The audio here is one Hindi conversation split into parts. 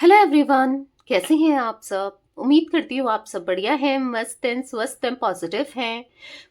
हेलो एवरीवन, कैसे हैं आप सब। उम्मीद करती हूँ आप सब बढ़िया हैं, मस्त हैं, स्वस्थ हैं, पॉजिटिव हैं।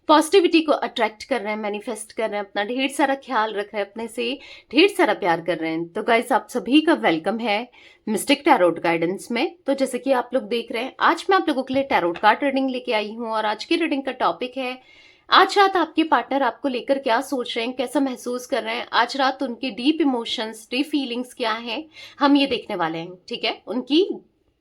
पॉजिटिविटी को अट्रैक्ट कर रहे हैं, मैनिफेस्ट कर रहे हैं, अपना ढेर सारा ख्याल रख रहे हैं, अपने से ढेर सारा प्यार कर रहे हैं। तो गाइस, आप सभी का वेलकम है मिस्टिक टैरोट गाइडेंस में। तो जैसे कि आप लोग देख रहे हैं, आज मैं आप लोगों के लिए टैरोट कार्ड रीडिंग लेके आई हूँ और आज की रीडिंग का टॉपिक है आज रात आपके पार्टनर आपको लेकर क्या सोच रहे हैं, कैसा महसूस कर रहे हैं। आज रात उनकी डीप इमोशंस, डीप फीलिंग्स क्या हैं, हम ये देखने वाले हैं। ठीक है, उनकी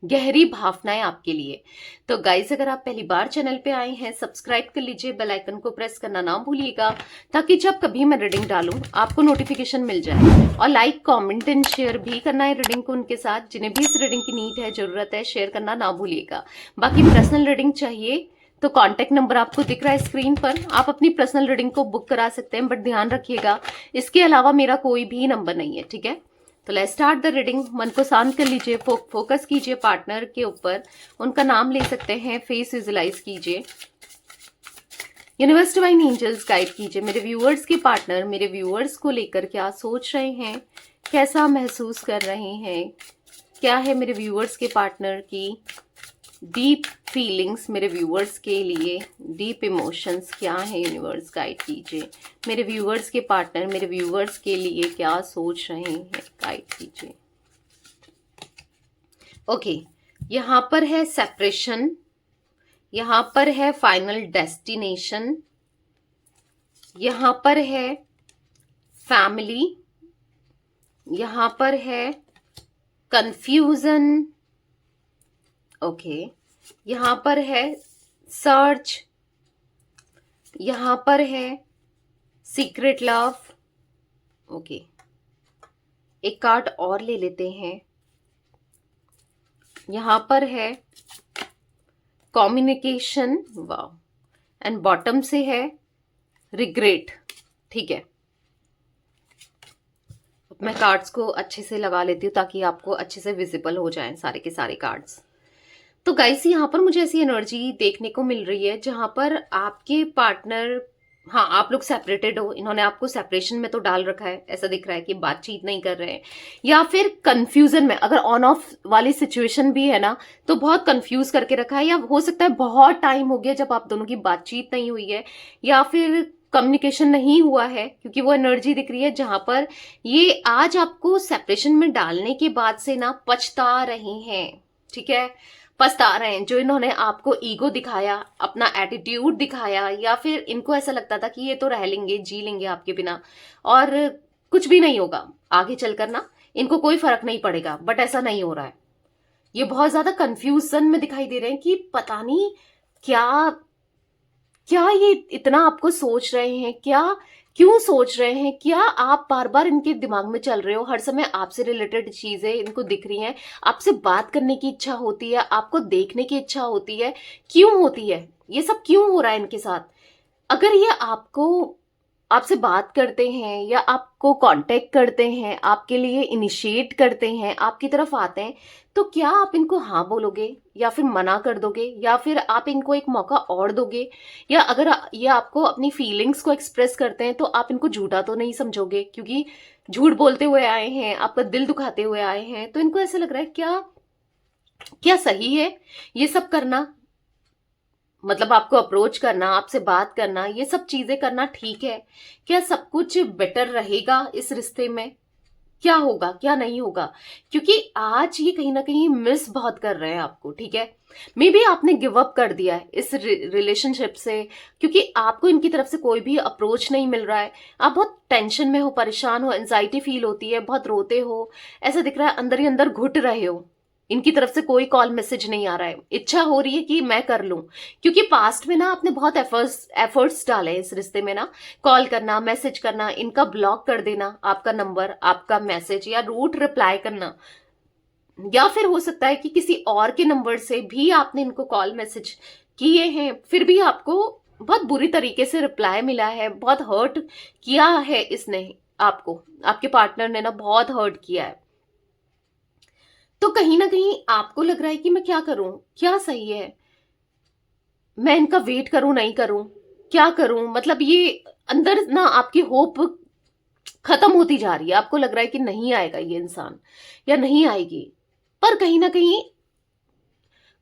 गहरी भावनाएं आपके लिए। तो गाइस, अगर आप पहली बार चैनल पे आए हैं, सब्सक्राइब कर लीजिए, बेल आइकन को प्रेस करना ना भूलिएगा, ताकि जब कभी मैं रीडिंग डालूं आपको नोटिफिकेशन मिल जाए। और लाइक, कमेंट एंड शेयर भी करना है रीडिंग को उनके साथ, जिन्हें भी इस रीडिंग की नीड है, जरूरत है, शेयर करना ना भूलिएगा। बाकी पर्सनल रीडिंग चाहिए तो कांटेक्ट नंबर आपको दिख रहा है स्क्रीन पर, आप अपनी पर्सनल रीडिंग को बुक करा सकते हैं, बट ध्यान रखिएगा इसके अलावा मेरा कोई भी नंबर नहीं है। ठीक है, तो लेट्स स्टार्ट द रीडिंग। मन को शांत कर लीजिए, फोकस कीजिए पार्टनर के ऊपर, उनका नाम ले सकते हैं, फेस विजुलाइज कीजिए। यूनिवर्स डिवाइन एंजल्स गाइड कीजिए मेरे व्यूअर्स के पार्टनर मेरे व्यूअर्स को लेकर क्या सोच रहे हैं, कैसा महसूस कर रहे हैं, क्या है मेरे व्यूअर्स के पार्टनर की डीप फीलिंग्स, मेरे व्यूअर्स के लिए डीप इमोशंस क्या है। यूनिवर्स गाइड कीजिए मेरे व्यूअर्स के पार्टनर मेरे व्यूअर्स के लिए क्या सोच रहे हैं, गाइड कीजिए। ओके, यहाँ पर है सेपरेशन, यहाँ पर है फाइनल डेस्टिनेशन, यहाँ पर है फैमिली, यहाँ पर है कंफ्यूजन। ओके, यहाँ पर है सर्च, यहाँ पर है सीक्रेट लव। ओके, एक कार्ड और ले लेते हैं। यहाँ पर है कम्युनिकेशन, वाह, एंड बॉटम से है रिग्रेट। ठीक है, मैं कार्ड्स को अच्छे से लगा लेती हूँ ताकि आपको अच्छे से विजिबल हो जाएं सारे के सारे कार्ड्स। तो गाइस, यहाँ पर मुझे ऐसी एनर्जी देखने को मिल रही है जहां पर आपके पार्टनर, हाँ, आप लोग सेपरेटेड हो, इन्होंने आपको सेपरेशन में तो डाल रखा है, ऐसा दिख रहा है कि बातचीत नहीं कर रहे हैं, या फिर कंफ्यूजन में, अगर ऑन ऑफ वाली सिचुएशन भी है ना, तो बहुत कंफ्यूज करके रखा है, या हो सकता है बहुत टाइम हो गया जब आप दोनों की बातचीत नहीं हुई है, या फिर कम्युनिकेशन नहीं हुआ है, क्योंकि वो एनर्जी दिख रही है जहां पर ये आज आपको सेपरेशन में डालने के बाद से ना पछता रहे हैं। ठीक है, पछता रहे हैं, जो इन्होंने आपको ईगो दिखाया, अपना एटीट्यूड दिखाया, या फिर इनको ऐसा लगता था कि ये तो रह लेंगे, जी लेंगे आपके बिना और कुछ भी नहीं होगा आगे चलकर ना, इनको कोई फर्क नहीं पड़ेगा, बट ऐसा नहीं हो रहा है। ये बहुत ज्यादा कंफ्यूजन में दिखाई दे रहे हैं कि पता नहीं क्या क्या ये इतना आपको सोच रहे हैं, क्या क्यों सोच रहे हैं, क्या आप बार बार इनके दिमाग में चल रहे हो, हर समय आपसे रिलेटेड चीजें इनको दिख रही हैं, आपसे बात करने की इच्छा होती है, आपको देखने की इच्छा होती है, क्यों होती है, ये सब क्यों हो रहा है इनके साथ। अगर ये आपको, आपसे बात करते हैं या आपको कांटेक्ट करते हैं, आपके लिए इनिशिएट करते हैं, आपकी तरफ आते हैं, तो क्या आप इनको हाँ बोलोगे या फिर मना कर दोगे, या फिर आप इनको एक मौका और दोगे, या अगर ये आपको अपनी फीलिंग्स को एक्सप्रेस करते हैं तो आप इनको झूठा तो नहीं समझोगे, क्योंकि झूठ बोलते हुए आए हैं, आपका दिल दुखाते हुए आए हैं, तो इनको ऐसा लग रहा है क्या क्या सही है ये सब करना, मतलब आपको अप्रोच करना, आपसे बात करना, ये सब चीजें करना ठीक है, क्या सब कुछ बेटर रहेगा इस रिश्ते में, क्या होगा क्या नहीं होगा, क्योंकि आज ये कहीं ना कहीं मिस बहुत कर रहे हैं आपको। ठीक है, मे बी आपने गिव अप कर दिया है इस रिलेशनशिप से, क्योंकि आपको इनकी तरफ से कोई भी अप्रोच नहीं मिल रहा है, आप बहुत टेंशन में हो, परेशान हो, एंजाइटी फील होती है, बहुत रोते हो, ऐसा दिख रहा है अंदर ही अंदर घुट रहे हो, इनकी तरफ से कोई कॉल मैसेज नहीं आ रहा है, इच्छा हो रही है कि मैं कर लूं, क्योंकि पास्ट में ना आपने बहुत एफर्ट्स डाले इस रिश्ते में ना, कॉल करना, मैसेज करना, इनका ब्लॉक कर देना, आपका नंबर, आपका मैसेज या रूट रिप्लाई करना, या फिर हो सकता है कि किसी और के नंबर से भी आपने इनको कॉल मैसेज किए हैं, फिर भी आपको बहुत बुरी तरीके से रिप्लाई मिला है, बहुत हर्ट किया है इसने आपको, आपके पार्टनर ने ना बहुत हर्ट किया है। तो कहीं ना कहीं आपको लग रहा है कि मैं क्या करूं, क्या सही है, मैं इनका वेट करूं नहीं करूं, क्या करूं, मतलब ये अंदर ना आपकी होप खत्म होती जा रही है, आपको लग रहा है कि नहीं आएगा ये इंसान या नहीं आएगी, पर कहीं ना कहीं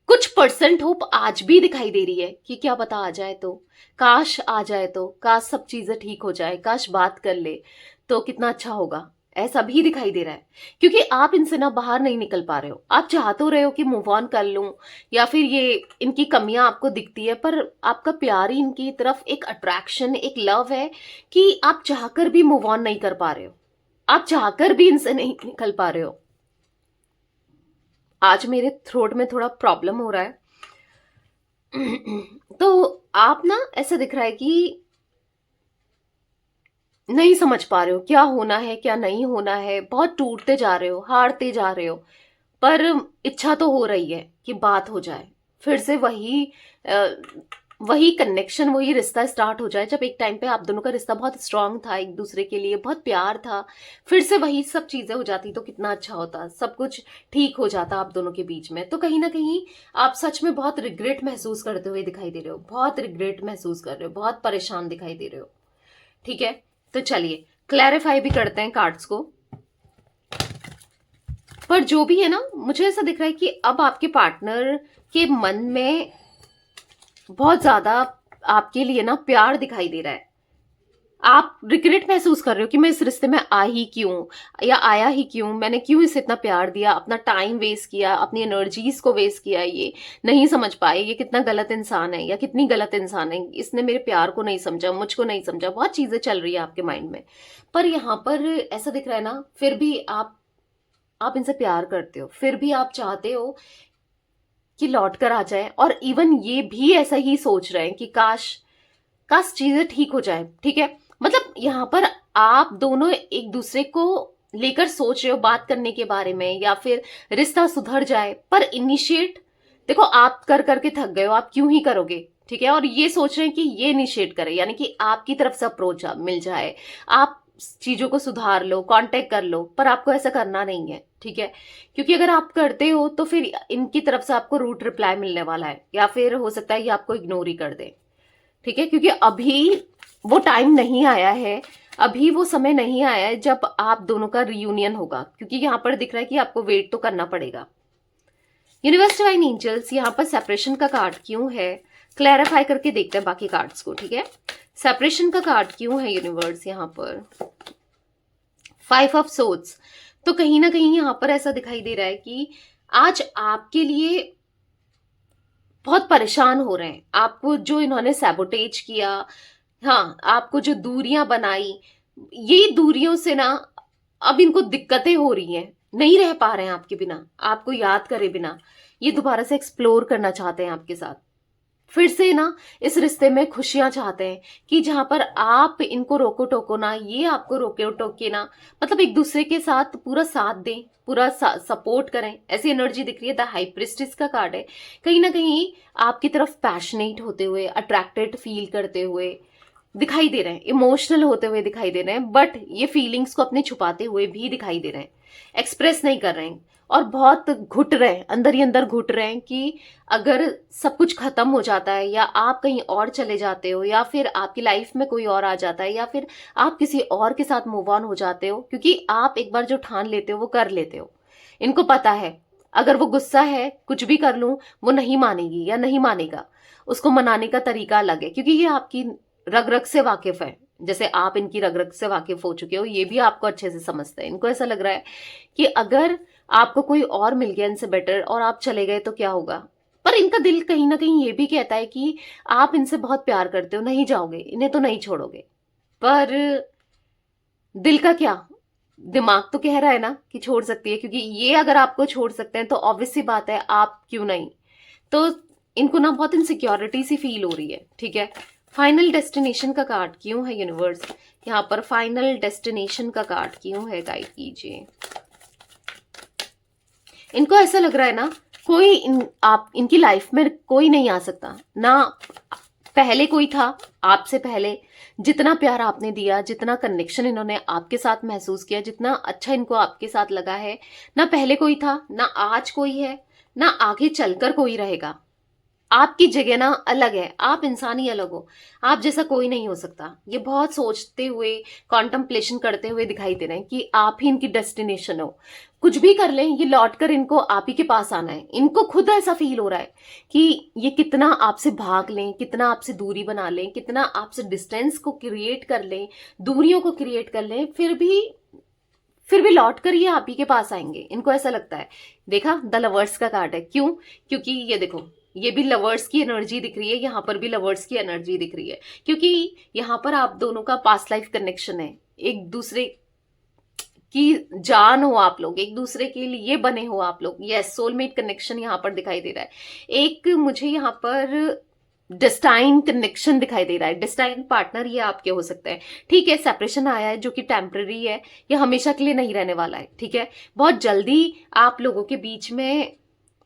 कुछ परसेंट होप आज भी दिखाई दे रही है कि क्या पता आ जाए तो, काश आ जाए तो, काश सब चीजें ठीक हो जाए, काश बात कर ले तो कितना अच्छा होगा, ऐसा भी दिखाई दे रहा है। क्योंकि आप इनसे ना बाहर नहीं निकल पा रहे हो। आप चाह तो रहे हो कि मूव ऑन कर लूं, या फिर ये इनकी कमियां आपको दिखती है, पर आपका प्यार ही इनकी तरफ एक अट्रैक्शन, एक लव है कि आप चाहकर भी मूव ऑन नहीं कर पा रहे हो, आप चाहकर भी इनसे नहीं निकल पा रहे हो। आज मेरे थ्रोट में थोड़ा प्रॉब्लम हो रहा है। तो आप ना, ऐसा दिख रहा है कि नहीं समझ पा रहे हो क्या होना है क्या नहीं होना है, बहुत टूटते जा रहे हो, हारते जा रहे हो। पर इच्छा तो हो रही है कि बात हो जाए, फिर से वही वही कनेक्शन, वही रिश्ता स्टार्ट हो जाए जब एक टाइम पे आप दोनों का रिश्ता बहुत स्ट्रांग था, एक दूसरे के लिए बहुत प्यार था। फिर से वही सब चीजें हो जाती तो कितना अच्छा होता, सब कुछ ठीक हो जाता आप दोनों के बीच में। तो कहीं ना कहीं आप सच में बहुत रिग्रेट महसूस करते हुए दिखाई दे रहे हो, बहुत रिग्रेट महसूस कर रहे हो, बहुत परेशान दिखाई दे रहे हो। ठीक है, तो चलिए क्लैरिफाई भी करते हैं कार्ड्स को। पर जो भी है ना, मुझे ऐसा दिख रहा है कि अब आपके पार्टनर के मन में बहुत ज्यादा आपके लिए ना प्यार दिखाई दे रहा है। आप रिग्रेट महसूस कर रहे हो कि मैं इस रिश्ते में आ ही क्यों, या आया ही क्यों, मैंने क्यों इसे इतना प्यार दिया, अपना टाइम वेस्ट किया, अपनी एनर्जीज को वेस्ट किया, ये नहीं समझ पाए ये कितना गलत इंसान है या कितनी गलत इंसान है, इसने मेरे प्यार को नहीं समझा, मुझको नहीं समझा। बहुत चीजें चल रही है आपके माइंड में। पर यहाँ पर ऐसा दिख रहा है ना, फिर भी आप इनसे प्यार करते हो, फिर भी आप चाहते हो कि लौट कर आ जाए। और इवन ये भी ऐसा ही सोच रहे हैं कि काश काश चीजें ठीक हो जाए। ठीक है, मतलब यहाँ पर आप दोनों एक दूसरे को लेकर सोच रहे हो बात करने के बारे में, या फिर रिश्ता सुधर जाए। पर इनिशिएट देखो, आप कर करके थक गए हो, आप क्यों ही करोगे। ठीक है, और ये सोच रहे हैं कि ये इनिशिएट करे, यानी कि आपकी तरफ से अप्रोच मिल जाए, आप चीजों को सुधार लो, कांटेक्ट कर लो। पर आपको ऐसा करना नहीं है। ठीक है, क्योंकि अगर आप करते हो तो फिर इनकी तरफ से आपको रूट रिप्लाई मिलने वाला है, या फिर हो सकता है ये आपको इग्नोर ही कर दे। ठीक है, क्योंकि अभी वो टाइम नहीं आया है, अभी वो समय नहीं आया है जब आप दोनों का रियूनियन होगा। क्योंकि यहाँ पर दिख रहा है कि आपको वेट तो करना पड़ेगा। यूनिवर्स डिवाइन एंजल्स, यहाँ पर सेपरेशन का कार्ड क्यों है, क्लैरिफाई करके देखते हैं बाकी कार्ड्स को। ठीक है, सेपरेशन का कार्ड क्यों है यूनिवर्स यहाँ पर। 5 ऑफ सोर्ड्स, तो कहीं ना कहीं यहाँ पर ऐसा दिखाई दे रहा है कि आज आपके लिए बहुत परेशान हो रहे हैं। आपको जो इन्होंने सैबोटेज किया, हाँ, आपको जो दूरियां बनाई, ये दूरियों से ना अब इनको दिक्कतें हो रही हैं, नहीं रह पा रहे हैं आपके बिना, आपको याद करे बिना। ये दोबारा से एक्सप्लोर करना चाहते हैं आपके साथ, फिर से ना इस रिश्ते में खुशियां चाहते हैं कि जहां पर आप इनको रोको टोको ना, ये आपको रोके टोके ना, मतलब एक दूसरे के साथ पूरा साथ दें, पूरा सपोर्ट करें। ऐसी एनर्जी दिख रही है। द हाई प्रिस्टेस का कार्ड है, कहीं ना कहीं आपकी तरफ पैशनेट होते हुए, अट्रैक्टेड फील करते हुए दिखाई दे रहे हैं, इमोशनल होते हुए दिखाई दे रहे हैं। बट ये फीलिंग्स को अपने छुपाते हुए भी दिखाई दे रहे हैं, एक्सप्रेस नहीं कर रहे हैं, और बहुत घुट रहे हैं, अंदर ही अंदर घुट रहे हैं कि अगर सब कुछ खत्म हो जाता है, या आप कहीं और चले जाते हो, या फिर आपकी लाइफ में कोई और आ जाता है, या फिर आप किसी और के साथ मूव ऑन हो जाते हो, क्योंकि आप एक बार जो ठान लेते हो वो कर लेते हो। इनको पता है अगर वो गुस्सा है, कुछ भी कर लूं, वो नहीं मानेगी या नहीं मानेगा, उसको मनाने का तरीका अलग है। क्योंकि ये आपकी रग रग से वाकिफ है, जैसे आप इनकी रग रग से वाकिफ हो चुके हो, ये भी आपको अच्छे से समझते हैं। इनको ऐसा लग रहा है कि अगर आपको कोई और मिल गया इनसे बेटर और आप चले गए तो क्या होगा। पर इनका दिल कहीं ना कहीं ये भी कहता है कि आप इनसे बहुत प्यार करते हो, नहीं जाओगे, इन्हें तो नहीं छोड़ोगे। पर दिल का क्या, दिमाग तो कह रहा है ना कि छोड़ सकती है, क्योंकि ये अगर आपको छोड़ सकते हैं तो ऑब्वियस सी बात है आप क्यों नहीं। तो इनको ना बहुत इनसिक्योरिटी सी फील हो रही है। ठीक है, फाइनल डेस्टिनेशन का कार्ड क्यों है यूनिवर्स यहाँ पर, फाइनल डेस्टिनेशन का कार्ड क्यों है, गाइड कीजिए। इनको ऐसा लग रहा है ना, कोई आप इनकी लाइफ में कोई नहीं आ सकता ना। पहले कोई था आपसे पहले, जितना प्यार आपने दिया, जितना कनेक्शन इन्होंने आपके साथ महसूस किया, जितना अच्छा इनको आपके साथ लगा है, ना पहले कोई था, ना आज कोई है, ना आगे चलकर कोई रहेगा। आपकी जगह ना अलग है, आप इंसान ही अलग हो, आप जैसा कोई नहीं हो सकता। ये बहुत सोचते हुए, कॉन्टम्पलेशन करते हुए दिखाई दे रहे हैं कि आप ही इनकी डेस्टिनेशन हो। कुछ भी कर लें, ये लौट कर इनको आप ही के पास आना है। इनको खुद ऐसा फील हो रहा है कि ये कितना आपसे भाग लें, कितना आपसे दूरी बना लें, कितना आपसे डिस्टेंस को क्रिएट कर लें, दूरियों को क्रिएट कर लें, फिर भी लौट कर ये आप ही के पास आएंगे। इनको ऐसा लगता है। देखा, द लवर्स का कार्ड है। क्यों? क्योंकि ये देखो, ये भी लवर्स की एनर्जी दिख रही है, यहाँ पर भी लवर्स की एनर्जी दिख रही है, क्योंकि यहाँ पर आप दोनों का पास्ट लाइफ कनेक्शन है। एक दूसरे की जान हो आप लोग, एक दूसरे के लिए बने हो आप लोग। यस, सोलमेट कनेक्शन यहाँ पर दिखाई दे रहा है। एक मुझे यहाँ पर डेस्टाइन कनेक्शन दिखाई दे रहा है। डेस्टाइन पार्टनर ये आपके हो सकते हैं। ठीक है, सेपरेशन आया है जो कि टेम्पररी है, ये हमेशा के लिए नहीं रहने वाला है। ठीक है, बहुत जल्दी आप लोगों के बीच में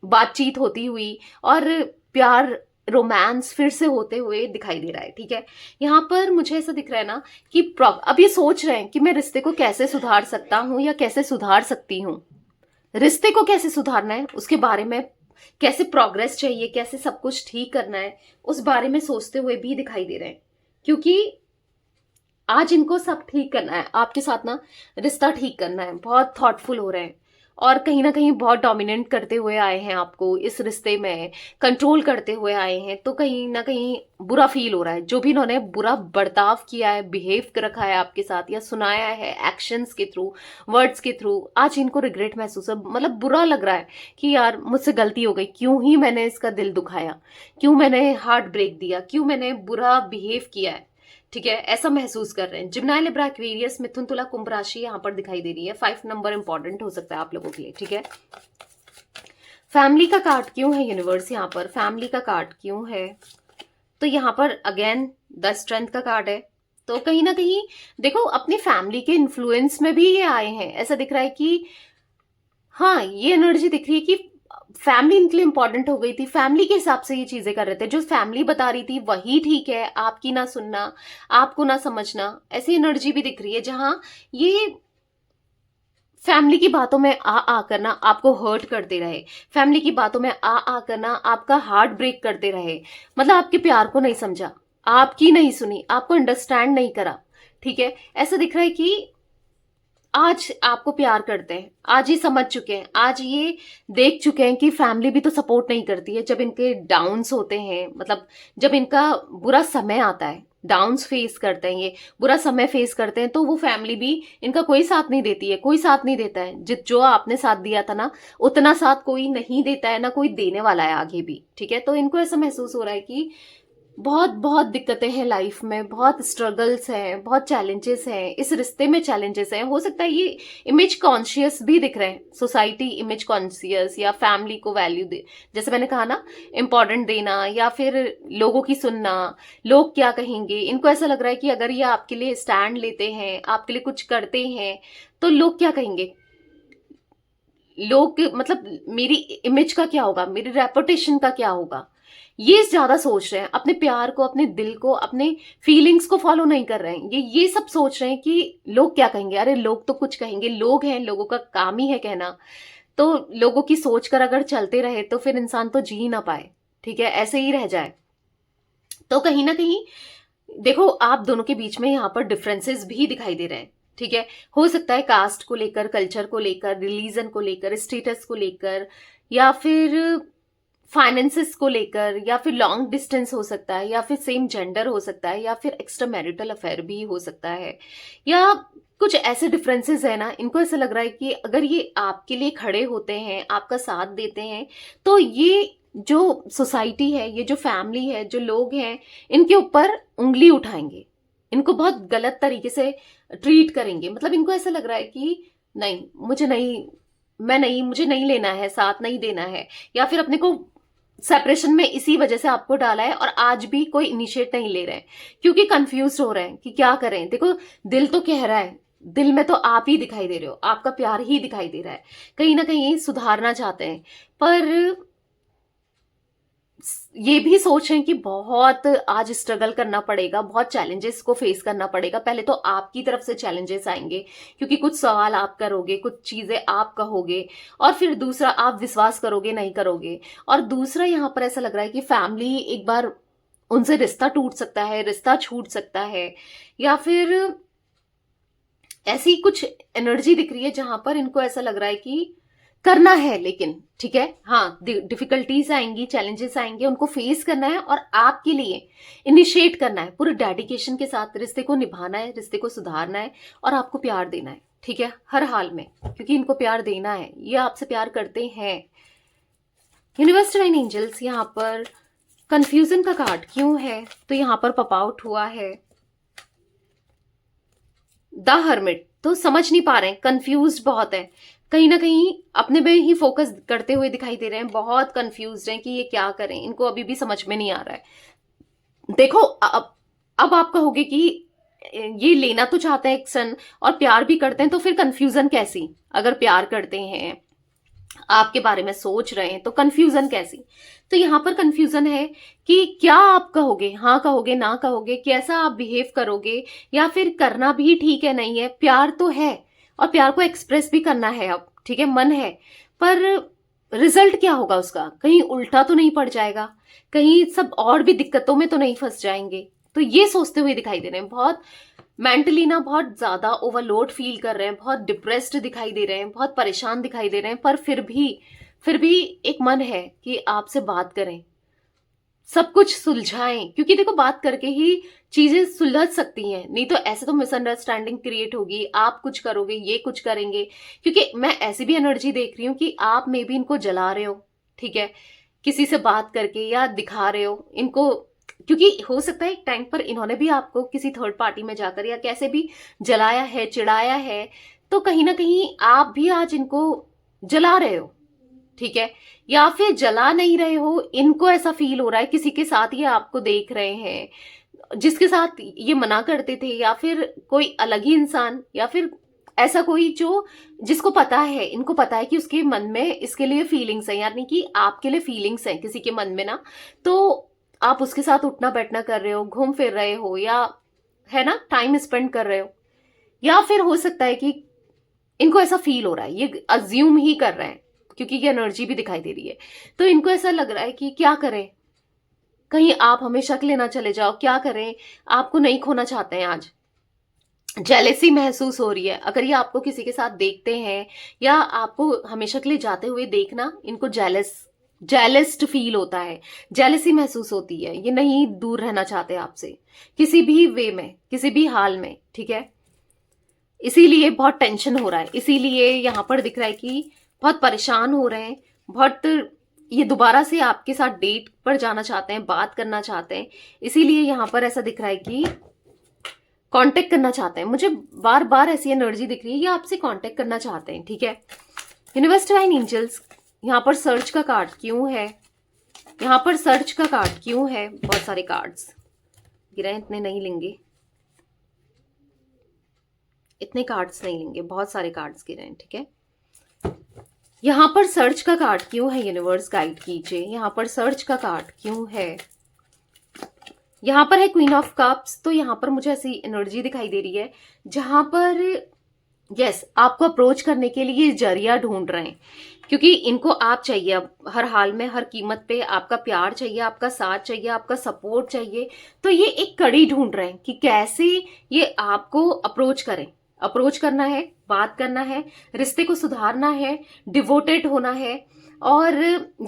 बातचीत होती हुई और प्यार, रोमांस फिर से होते हुए दिखाई दे रहा है। ठीक है, यहाँ पर मुझे ऐसा दिख रहा है ना कि अब ये सोच रहे हैं कि मैं रिश्ते को कैसे सुधार सकता हूँ या कैसे सुधार सकती हूँ। रिश्ते को कैसे सुधारना है, उसके बारे में कैसे प्रोग्रेस चाहिए, कैसे सब कुछ ठीक करना है, उस बारे में सोचते हुए भी दिखाई दे रहे हैं। क्योंकि आज इनको सब ठीक करना है, आपके साथ ना रिश्ता ठीक करना है। बहुत थॉटफुल हो रहे हैं और कहीं ना कहीं बहुत डोमिनेट करते हुए आए हैं, आपको इस रिश्ते में कंट्रोल करते हुए आए हैं। तो कहीं ना कहीं बुरा फील हो रहा है। जो भी इन्होंने बुरा बर्ताव किया है, बिहेव रखा है आपके साथ या सुनाया है एक्शंस के थ्रू, वर्ड्स के थ्रू, आज इनको रिग्रेट महसूस है। मतलब बुरा लग रहा है कि यार मुझसे गलती हो गई, क्यों ही मैंने इसका दिल दुखाया, क्यों मैंने हार्ट ब्रेक दिया, क्यों मैंने बुरा बिहेव किया है। ठीक है, ऐसा महसूस कर रहे हैं। जिम्नाई, लिब्रा, एक्वेरियस, मिथुन, तुला, कुंभ राशि यहाँ पर दिखाई दे रही है। 5 नंबर इंपॉर्टेंट हो सकता है आप लोगों के लिए। ठीक है, फैमिली का कार्ड क्यों है यूनिवर्स यहाँ पर? फैमिली का कार्ड क्यों है? तो यहाँ पर अगेन द स्ट्रेंथ का कार्ड है। तो कहीं ना कहीं देखो, अपनी फैमिली के इन्फ्लुएंस में भी ये आए हैं। ऐसा दिख रहा है कि हाँ, ये एनर्जी दिख रही है कि फैमिली इनके लिए इंपॉर्टेंट हो गई थी, फैमिली के हिसाब से ये चीजें कर रहे थे। जो फैमिली बता रही थी वही ठीक है, आपकी ना सुनना, आपको ना समझना, ऐसी एनर्जी भी दिख रही है जहां ये फैमिली की बातों में आ करना आपको हर्ट करते रहे, फैमिली की बातों में आ करना आपका हार्ट ब्रेक करते रहे। मतलब आपके प्यार को नहीं समझा, आपकी नहीं सुनी, आपको अंडरस्टैंड नहीं करा। ठीक है, ऐसा दिख रहा है कि आज आपको प्यार करते हैं, आज ये समझ चुके हैं, आज ये देख चुके हैं कि फैमिली भी तो सपोर्ट नहीं करती है जब इनके डाउन्स होते हैं। मतलब जब इनका बुरा समय आता है, डाउन्स फेस करते हैं, ये बुरा समय फेस करते हैं, तो वो फैमिली भी इनका कोई साथ नहीं देती है, कोई साथ नहीं देता है। जो आपने साथ दिया था ना, उतना साथ कोई नहीं देता है, ना कोई देने वाला है आगे भी। ठीक है, तो इनको ऐसा महसूस हो रहा है कि बहुत बहुत दिक्कतें हैं लाइफ में, बहुत स्ट्रगल्स हैं, बहुत चैलेंजेस हैं, इस रिश्ते में चैलेंजेस हैं। हो सकता है ये इमेज कॉन्शियस भी दिख रहे हैं, सोसाइटी इमेज कॉन्शियस, या फैमिली को वैल्यू दे, जैसे मैंने कहा ना, इम्पोर्टेंट देना, या फिर लोगों की सुनना, लोग क्या कहेंगे। इनको ऐसा लग रहा है कि अगर ये आपके लिए स्टैंड लेते हैं, आपके लिए कुछ करते हैं, तो लोग क्या कहेंगे, लोग मतलब मेरी इमेज का क्या होगा, मेरी रेपुटेशन का क्या होगा। ये ज्यादा सोच रहे हैं, अपने प्यार को, अपने दिल को, अपने फीलिंग्स को फॉलो नहीं कर रहे हैं। ये सब सोच रहे हैं कि लोग क्या कहेंगे। अरे लोग तो कुछ कहेंगे, लोग हैं, लोगों का काम ही है कहना। तो लोगों की सोच कर अगर चलते रहे तो फिर इंसान तो जी ना पाए। ठीक है, ऐसे ही रह जाए। तो कहीं ना कहीं देखो, आप दोनों के बीच में यहाँ पर डिफरेंसेस भी दिखाई दे रहे हैं। ठीक है, हो सकता है कास्ट को लेकर, कल्चर को लेकर, रिलीजन को लेकर, स्टेटस को लेकर, या फिर फाइनेंसिस को लेकर, या फिर लॉन्ग डिस्टेंस हो सकता है, या फिर सेम जेंडर हो सकता है, या फिर एक्स्ट्रा मैरिटल अफेयर भी हो सकता है, या कुछ ऐसे डिफरेंसेस है ना। इनको ऐसा लग रहा है कि अगर ये आपके लिए खड़े होते हैं, आपका साथ देते हैं, तो ये जो सोसाइटी है, ये जो फैमिली है, जो लोग हैं, इनके ऊपर उंगली उठाएंगे, इनको बहुत गलत तरीके से ट्रीट करेंगे। मतलब इनको ऐसा लग रहा है कि नहीं, मुझे नहीं, मैं नहीं, मुझे नहीं लेना है, साथ नहीं देना है, या फिर अपने को सेपरेशन में इसी वजह से आपको डाला है और आज भी कोई इनिशिएट नहीं ले रहे हैं, क्योंकि कंफ्यूज हो रहे हैं कि क्या करें। देखो, दिल तो कह रहा है, दिल में तो आप ही दिखाई दे रहे हो, आपका प्यार ही दिखाई दे रहा है, कहीं ना कहीं सुधारना चाहते हैं, पर ये भी सोच रहे हैं कि बहुत आज स्ट्रगल करना पड़ेगा, बहुत चैलेंजेस को फेस करना पड़ेगा। पहले तो आपकी तरफ से चैलेंजेस आएंगे, क्योंकि कुछ सवाल आप करोगे, कुछ चीजें आप कहोगे, और फिर दूसरा आप विश्वास करोगे नहीं करोगे। और दूसरा यहाँ पर ऐसा लग रहा है कि फैमिली एक बार उनसे रिश्ता टूट सकता है, रिश्ता छूट सकता है, या फिर ऐसी कुछ एनर्जी दिख रही है जहां पर इनको ऐसा लग रहा है कि करना है, लेकिन ठीक है, हाँ डिफिकल्टीज आएंगी, चैलेंजेस आएंगे, उनको फेस करना है और आपके लिए इनिशिएट करना है, पूरे डेडिकेशन के साथ रिश्ते को निभाना है, रिश्ते को सुधारना है और आपको प्यार देना है, ठीक है, हर हाल में, क्योंकि इनको प्यार देना है, ये आपसे प्यार करते हैं। यूनिवर्स डिवाइन एंजल्स, यहाँ पर कंफ्यूजन का कार्ड क्यों है? तो यहाँ पर पॉप आउट हुआ है द हर्मिट। तो समझ नहीं पा रहे हैं, कंफ्यूज बहुत है, कहीं ना कहीं अपने में ही फोकस करते हुए दिखाई दे रहे हैं, बहुत कंफ्यूज हैं कि ये क्या करें, इनको अभी भी समझ में नहीं आ रहा है। देखो अब आप कहोगे कि ये लेना तो चाहता है एक्शन और प्यार भी करते हैं, तो फिर कंफ्यूजन कैसी? अगर प्यार करते हैं, आपके बारे में सोच रहे हैं, तो कंफ्यूजन कैसी? तो यहां पर कंफ्यूजन है कि क्या आप कहोगे, हाँ कहोगे, ना कहोगे, कैसा आप बिहेव करोगे, या फिर करना भी ठीक है नहीं है, प्यार तो है और प्यार को एक्सप्रेस भी करना है अब, ठीक है, मन है, पर रिजल्ट क्या होगा उसका? कहीं उल्टा तो नहीं पड़ जाएगा, कहीं सब और भी दिक्कतों में तो नहीं फंस जाएंगे? तो ये सोचते हुए दिखाई दे रहे हैं, बहुत मेंटली ना बहुत ज्यादा ओवरलोड फील कर रहे हैं, बहुत डिप्रेस्ड दिखाई दे रहे हैं, बहुत परेशान दिखाई दे रहे हैं, पर फिर भी एक मन है कि आपसे बात करें, सब कुछ सुलझाएं, क्योंकि देखो बात करके ही चीजें सुलझ सकती हैं, नहीं तो ऐसे तो मिसअंडरस्टैंडिंग क्रिएट होगी, आप कुछ करोगे, ये कुछ करेंगे, क्योंकि मैं ऐसी भी एनर्जी देख रही हूँ कि आप में भी इनको जला रहे हो, ठीक है, किसी से बात करके या दिखा रहे हो इनको, क्योंकि हो सकता है एक टाइम पर इन्होंने भी आपको किसी थर्ड पार्टी में जाकर या कैसे भी जलाया है, चिढ़ाया है, तो कहीं ना कहीं आप भी आज इनको जला रहे हो, ठीक है, या फिर जला नहीं रहे हो, इनको ऐसा फील हो रहा है किसी के साथ ये आपको देख रहे हैं जिसके साथ ये मना करते थे, या फिर कोई अलग ही इंसान, या फिर ऐसा कोई जो जिसको पता है, इनको पता है कि उसके मन में इसके लिए फीलिंग्स है, यानी कि आपके लिए फीलिंग्स है किसी के मन में ना, तो आप उसके साथ उठना बैठना कर रहे हो, घूम फिर रहे हो, या है ना टाइम स्पेंड कर रहे हो, या फिर हो सकता है कि इनको ऐसा फील हो रहा है, ये अज्यूम ही कर रहे हैं, क्योंकि ये एनर्जी भी दिखाई दे रही है, तो इनको ऐसा लग रहा है कि क्या करें, कहीं आप हमें शक लेना चले जाओ, क्या करें, आपको नहीं खोना चाहते हैं आज, जेलेसी महसूस हो रही है, अगर ये आपको किसी के साथ देखते हैं या आपको हमेशा के लिए जाते हुए देखना, इनको जेलस्ड फील होता है, जेलसी महसूस होती है, ये नहीं दूर रहना चाहते आपसे किसी भी वे में, किसी भी हाल में, ठीक है, इसीलिए बहुत टेंशन हो रहा है, इसीलिए यहां पर दिख रहा है कि बहुत परेशान हो रहे हैं, बहुत ये दोबारा से आपके साथ डेट पर जाना चाहते हैं, बात करना चाहते हैं, इसीलिए यहां पर ऐसा दिख रहा है कि कांटेक्ट करना चाहते हैं, मुझे बार बार ऐसी एनर्जी दिख रही है, ये आपसे कांटेक्ट करना चाहते हैं, ठीक है। यूनिवर्स डिवाइन एंजल्स, यहाँ पर सर्च का कार्ड क्यों है? यहाँ पर सर्च का कार्ड क्यों है? बहुत सारे कार्ड्स गिरे, इतने नहीं लेंगे, इतने कार्ड्स नहीं लेंगे, बहुत सारे कार्ड्स गिरे हैं, ठीक है। यहाँ पर सर्च का कार्ड क्यों है? यूनिवर्स गाइड कीजिए, यहाँ पर सर्च का कार्ड क्यों है? यहाँ पर है क्वीन ऑफ कप्स, तो यहाँ पर मुझे ऐसी एनर्जी दिखाई दे रही है जहां पर यस आपको अप्रोच करने के लिए जरिया ढूंढ रहे हैं, क्योंकि इनको आप चाहिए, अब हर हाल में, हर कीमत पे आपका प्यार चाहिए, आपका साथ चाहिए, आपका सपोर्ट चाहिए, तो ये एक कड़ी ढूंढ रहे हैं कि कैसे ये आपको अप्रोच करें, अप्रोच करना है, बात करना है, रिश्ते को सुधारना है, डिवोटेड होना है, और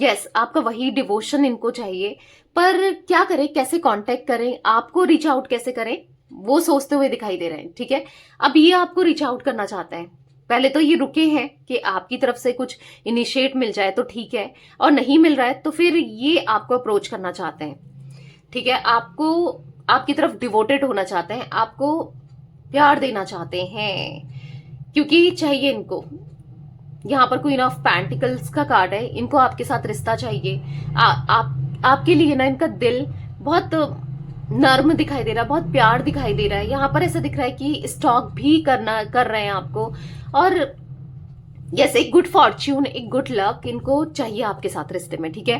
यस आपका वही डिवोशन इनको चाहिए, पर क्या करें, कैसे कांटेक्ट करें, आपको रीच आउट कैसे करें, वो सोचते हुए दिखाई दे रहे हैं, ठीक है। अब ये आपको रीच आउट करना चाहते हैं, पहले तो ये रुके हैं कि आपकी तरफ से कुछ इनिशिएट मिल जाए तो ठीक है, और नहीं मिल रहा है तो फिर ये आपको अप्रोच करना चाहते हैं, ठीक है, आपको आपकी तरफ डिवोटेड होना चाहते हैं, आपको प्यार देना चाहते हैं, क्योंकि चाहिए इनको। यहाँ पर क्वीन ऑफ पेंटिकल्स का कार्ड है, इनको आपके साथ रिश्ता चाहिए, आपके लिए ना इनका दिल बहुत नर्म दिखाई दे रहा है, बहुत प्यार दिखाई दे रहा है, यहाँ पर ऐसा दिख रहा है कि स्टॉक भी कर रहे हैं आपको, और यस एक गुड फॉर्च्यून, एक गुड लक इनको चाहिए आपके साथ रिश्ते में, ठीक है।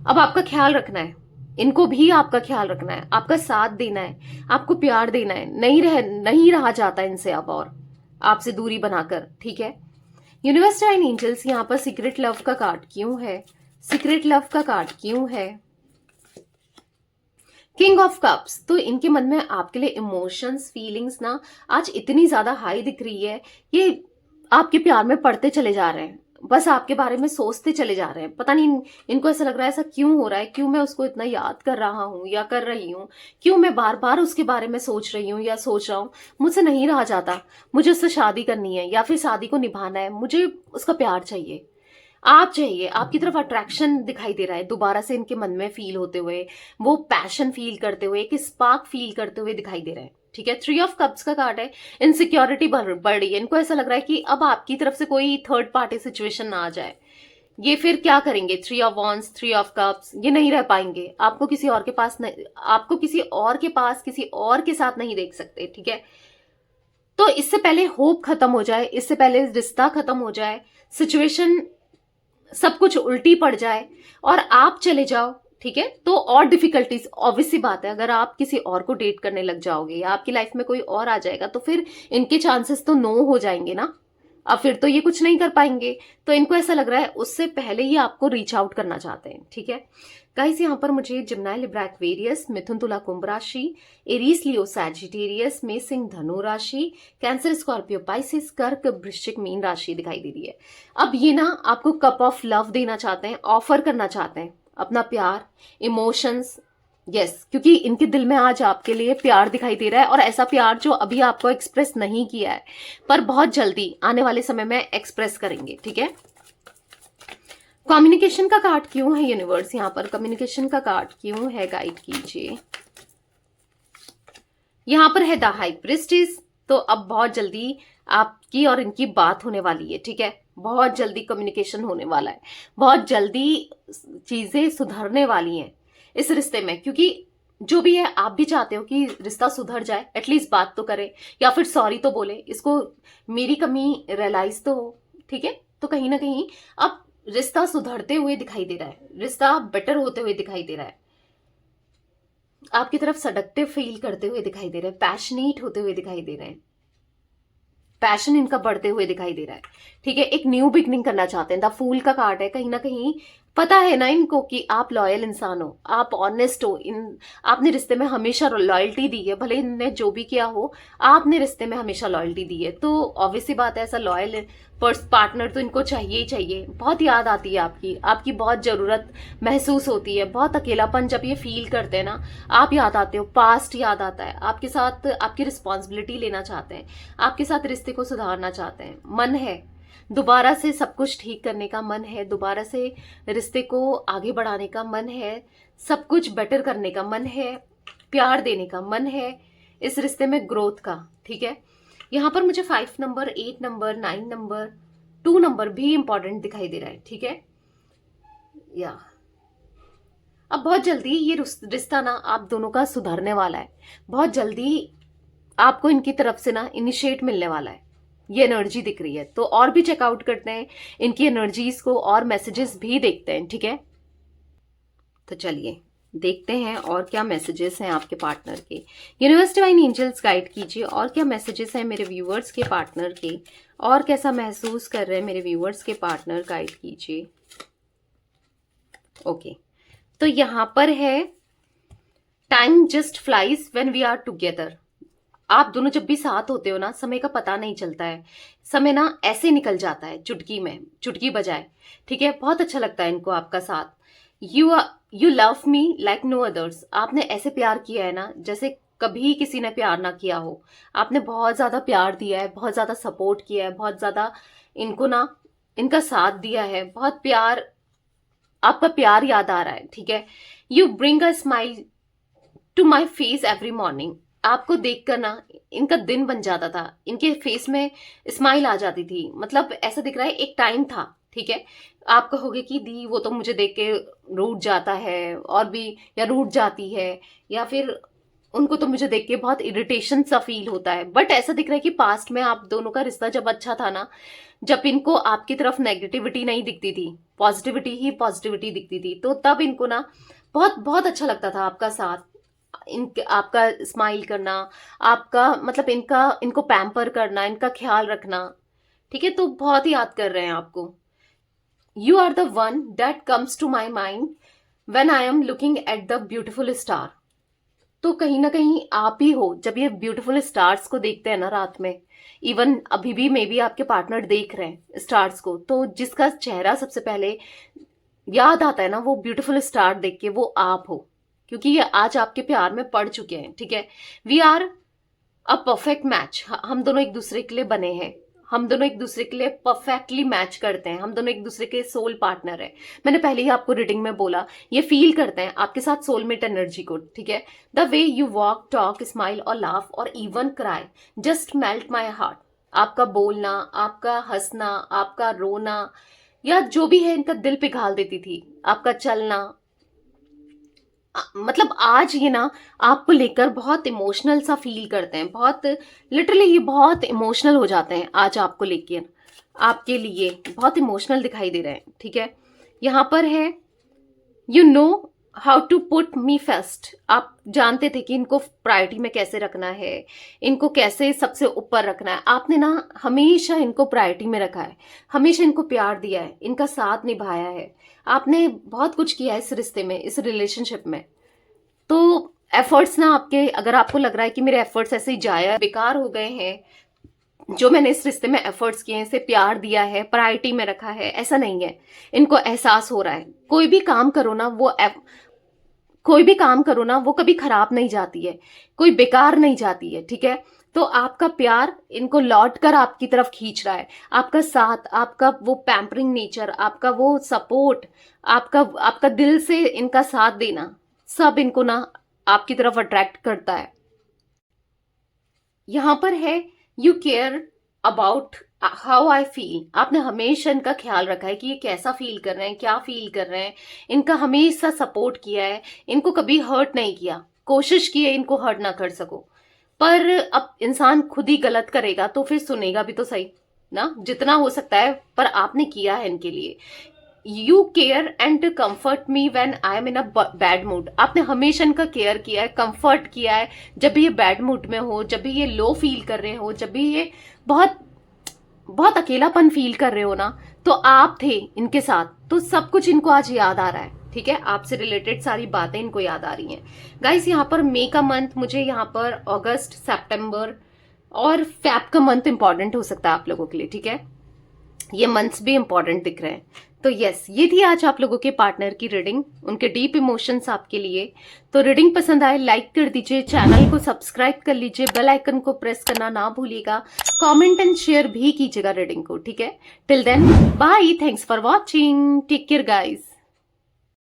अब आपका ख्याल रखना है, इनको भी आपका ख्याल रखना है, आपका साथ देना है, आपको प्यार देना है। नहीं रहा जाता इनसे अब, और आपसे दूरी बनाकर, ठीक है। यूनिवर्स एंड एंजल्स, यहाँ पर सीक्रेट लव का कार्ड क्यों है? सीक्रेट लव का कार्ड क्यों है? King of cups. तो इनके मन में आपके लिए इमोशंस, फीलिंग्स ना आज इतनी ज्यादा हाई दिख रही है, ये आपके प्यार में पड़ते चले जा रहे हैं, बस आपके बारे में सोचते चले जा रहे हैं। पता नहीं इनको ऐसा लग रहा है ऐसा क्यों हो रहा है, क्यों मैं उसको इतना याद कर रहा हूं या कर रही हूं, क्यों मैं बार बार उसके बारे में सोच रही हूं या सोच रहा हूं। मुझसे नहीं रहा जाता, मुझे उससे शादी करनी है या फिर शादी को निभाना है, मुझे उसका प्यार चाहिए, आप चाहिए। आपकी तरफ अट्रैक्शन दिखाई दे रहा है दोबारा से इनके मन में फील होते हुए, वो पैशन फील करते हुए, एक स्पार्क फील करते हुए दिखाई दे रहे हैं, ठीक है। 3 ऑफ कप्स का कार्ड है। इनसिक्योरिटी बढ़ रही है, इनको ऐसा लग रहा है कि अब आपकी तरफ से कोई थर्ड पार्टी सिचुएशन ना आ जाए। ये फिर क्या करेंगे? 3 ऑफ वॉन्ड्स, 3 ऑफ कप्स, ये नहीं रह पाएंगे। आपको किसी और के पास नहीं, आपको किसी और के पास किसी और के साथ नहीं देख सकते, ठीक है। तो इससे पहले होप खत्म हो जाए, इससे पहले रिश्ता खत्म हो जाए, सिचुएशन सब कुछ उल्टी पड़ जाए और आप चले जाओ, ठीक है, तो और डिफिकल्टीज, ऑब्वियस सी बात है, अगर आप किसी और को डेट करने लग जाओगे या आपकी लाइफ में कोई और आ जाएगा तो फिर इनके चांसेस तो नो हो जाएंगे ना। अब फिर तो ये कुछ नहीं कर पाएंगे। तो इनको ऐसा लग रहा है उससे पहले ही आपको रीच आउट करना चाहते हैं, ठीक है। गाइस, यहाँ पर मुझे जिम्नाई, लिब्रा, एक्वेरियस, मिथुन, तुला, कुंभ राशि, एरीज, लियो, सैजिटेरियस, मेषिंग, धनु राशि, कैंसर, स्कॉर्पियो, पाइसिस, कर्क, वृश्चिक, मीन राशि दिखाई दे रही है। अब ये ना आपको कप ऑफ लव देना चाहते हैं, ऑफर करना चाहते हैं अपना प्यार, इमोशंस, यस, क्योंकि इनके दिल में आज आपके लिए प्यार दिखाई दे रहा है, और ऐसा प्यार जो अभी आपको एक्सप्रेस नहीं किया है पर बहुत जल्दी आने वाले समय में एक्सप्रेस करेंगे, ठीक है। कम्युनिकेशन का कार्ड क्यों है यूनिवर्स? यहाँ पर कम्युनिकेशन का कार्ड क्यों है? गाइड कीजिए। यहाँ पर है द हाई प्रिस्टेस। तो अब बहुत जल्दी आपकी और इनकी बात होने वाली है, ठीक है। बहुत जल्दी कम्युनिकेशन होने वाला है, बहुत जल्दी चीजें सुधरने वाली हैं इस रिश्ते में, क्योंकि जो भी है आप भी चाहते हो कि रिश्ता सुधर जाए, एटलीस्ट बात तो करे या फिर सॉरी तो बोले, इसको मेरी कमी रियलाइज तो हो, ठीक है। तो कहीं ना कहीं अब रिश्ता सुधरते हुए दिखाई दे रहा है, रिश्ता बेटर होते हुए दिखाई दे रहा है, आपकी तरफ सडक्टिव फील करते हुए दिखाई दे रहे हैं, पैशनेट होते हुए दिखाई दे रहे हैं, पैशन इनका बढ़ते हुए दिखाई दे रहा है, ठीक है। एक न्यू बिगनिंग करना चाहते हैं। द फूल का कार्ड है। कहीं ना कहीं पता है ना इनको कि आप लॉयल इंसान हो, आप ऑनेस्ट हो, आपने रिश्ते में हमेशा लॉयल्टी दी है, भले इनने जो भी किया हो, आपने रिश्ते में हमेशा लॉयल्टी दी है। तो ऑब्वियसली बात है, ऐसा लॉयल पार्टनर तो इनको चाहिए ही चाहिए। बहुत याद आती है आपकी, आपकी बहुत जरूरत महसूस होती है, बहुत अकेलापन जब ये फील करते हैं ना, आप याद आते हो, पास्ट याद आता है, आपके साथ आपकी रिस्पॉन्सिबिलिटी लेना चाहते हैं, आपके साथ रिश्ते को सुधारना चाहते हैं, मन है दोबारा से सब कुछ ठीक करने का, मन है दोबारा से रिश्ते को आगे बढ़ाने का, मन है सब कुछ बेटर करने का, मन है प्यार देने का, मन है इस रिश्ते में ग्रोथ का, ठीक है। यहाँ पर मुझे 5 नंबर, 8 नंबर, 9 नंबर, 2 नंबर भी इंपॉर्टेंट दिखाई दे रहा है, ठीक है। या अब बहुत जल्दी ये रिश्ता ना आप दोनों का सुधरने वाला है, बहुत जल्दी आपको इनकी तरफ से ना इनिशिएट मिलने वाला है, ये एनर्जी दिख रही है। तो और भी चेकआउट करते हैं इनकी एनर्जीज को और मैसेजेस भी देखते हैं, ठीक है। तो चलिए देखते हैं और क्या मैसेजेस हैं आपके पार्टनर के। यूनिवर्स डिवाइन एंजल्स गाइड कीजिए और क्या मैसेजेस हैं मेरे व्यूअर्स के पार्टनर के, और कैसा महसूस कर रहे हैं मेरे व्यूअर्स के पार्टनर, गाइड कीजिए। ओके, तो यहां पर है time just flies when we are together. आप दोनों जब भी साथ होते हो ना, समय का पता नहीं चलता है, समय ना ऐसे निकल जाता है चुटकी में, चुटकी बजाए, ठीक है। बहुत अच्छा लगता है इनको आपका साथ। You love me like no others. आपने ऐसे प्यार किया है ना जैसे कभी किसी ने प्यार ना किया हो। आपने बहुत ज्यादा प्यार दिया है, बहुत ज्यादा सपोर्ट किया है, बहुत ज्यादा इनको ना इनका साथ दिया है, बहुत प्यार, आपका प्यार याद आ रहा है, ठीक है। You bring a smile to my face every morning. आपको देखकर ना इनका दिन बन जाता था, इनके फेस में स्माइल आ जाती थी, मतलब ऐसा दिख रहा है एक टाइम था, ठीक है। आप कहोगे कि दी वो तो मुझे देख के रूठ जाता है और भी, या रूठ जाती है, या फिर उनको तो मुझे देख के बहुत इरिटेशन सा फील होता है, बट ऐसा दिख रहा है कि पास्ट में आप दोनों का रिश्ता जब अच्छा था ना, जब इनको आपकी तरफ नेगेटिविटी नहीं दिखती थी, पॉजिटिविटी ही पॉजिटिविटी दिखती थी। तो तब इनको ना बहुत बहुत अच्छा लगता था आपका साथ, आपका स्माइल करना, आपका मतलब इनको पैम्पर करना, इनका ख्याल रखना। ठीक है, तो बहुत ही याद कर रहे हैं आपको। You are the one that comes to my mind when I am looking at the beautiful star. तो कहीं ना कहीं आप ही हो जब ये ब्यूटीफुल स्टार्स को देखते हैं ना रात में। इवन अभी भी मे बी आपके पार्टनर देख रहे हैं स्टार्स को, तो जिसका चेहरा सबसे पहले याद आता है ना वो ब्यूटीफुल स्टार देख के, वो आप हो। क्योंकि ये आज आपके प्यार में पड़ चुके हैं। ठीक है, we are a perfect match. हम दोनों एक दूसरे के लिए बने हैं, हम दोनों एक दूसरे के लिए परफेक्टली मैच करते हैं, हम दोनों एक दूसरे के सोल पार्टनर है। मैंने पहले ही आपको रीडिंग में बोला, ये फील करते हैं आपके साथ सोलमेट एनर्जी को। ठीक है, the way you walk, talk, smile और लाफ और even cry just melt my heart. आपका बोलना, आपका हंसना, आपका रोना या जो भी है इनका दिल पिघाल देती थी। आपका चलना, मतलब आज ये ना आपको लेकर बहुत इमोशनल सा फील करते हैं, बहुत लिटरली ये बहुत इमोशनल हो जाते हैं आज आपको लेकर, आपके लिए बहुत इमोशनल दिखाई दे रहे हैं। ठीक है, यहाँ पर है you know how to put me first. आप जानते थे कि इनको प्रायोरिटी में कैसे रखना है, इनको कैसे सबसे ऊपर रखना है। आपने ना हमेशा इनको प्रायोरिटी में रखा है, हमेशा इनको प्यार दिया है, इनका साथ निभाया है। आपने बहुत कुछ किया है इस रिश्ते में, इस रिलेशनशिप में। तो एफर्ट्स ना आपके, अगर आपको लग रहा है कि मेरे एफर्ट्स ऐसे ही जाया बेकार हो गए हैं, जो मैंने इस रिश्ते में एफर्ट्स किए हैं, इसे प्यार दिया है, प्रायोरिटी में रखा है, ऐसा नहीं है। इनको एहसास हो रहा है कोई भी काम करो ना वो कभी खराब नहीं जाती है, कोई बेकार नहीं जाती है। ठीक है, तो आपका प्यार इनको लौट कर आपकी तरफ खींच रहा है। आपका साथ, आपका वो पैम्परिंग नेचर, आपका वो सपोर्ट, आपका दिल से इनका साथ देना, सब इनको ना आपकी तरफ अट्रैक्ट करता है। यहां पर है you care about how I feel. आपने हमेशा इनका ख्याल रखा है कि ये कैसा फील कर रहे हैं, क्या फील कर रहे हैं। इनका हमेशा सपोर्ट किया है, इनको कभी हर्ट नहीं किया, कोशिश की है इनको हर्ट ना कर सको। पर अब इंसान खुद ही गलत करेगा तो फिर सुनेगा भी तो सही ना, जितना हो सकता है। पर आपने किया है इनके लिए। You care and comfort me when I M in a bad mood. आपने हमेशा इनका केयर किया है, कंफर्ट किया है जब भी ये बैड मूड में हो, जब भी ये लो फील कर रहे हो, जब भी ये बहुत बहुत अकेलापन फील कर रहे हो ना, तो आप थे इनके साथ। तो सब कुछ इनको आज याद आ रहा है। ठीक है, आपसे रिलेटेड सारी बातें इनको याद आ रही हैं। गाइस, यहाँ पर मई का मंथ, मुझे यहाँ पर अगस्त, सितंबर और फैब का मंथ इंपॉर्टेंट हो सकता है आप लोगों के लिए। ठीक है, ये मंथ्स भी इंपॉर्टेंट दिख रहे हैं। तो यस, ये थी आज आप लोगों के पार्टनर की रीडिंग, उनके डीप इमोशंस आपके लिए। तो रीडिंग पसंद आए लाइक कर दीजिए, चैनल को सब्सक्राइब कर लीजिए, बेल आइकन को प्रेस करना ना भूलिएगा, कमेंट एंड शेयर भी कीजिएगा रीडिंग को। ठीक है, till then bye, thanks for watching, take care guys.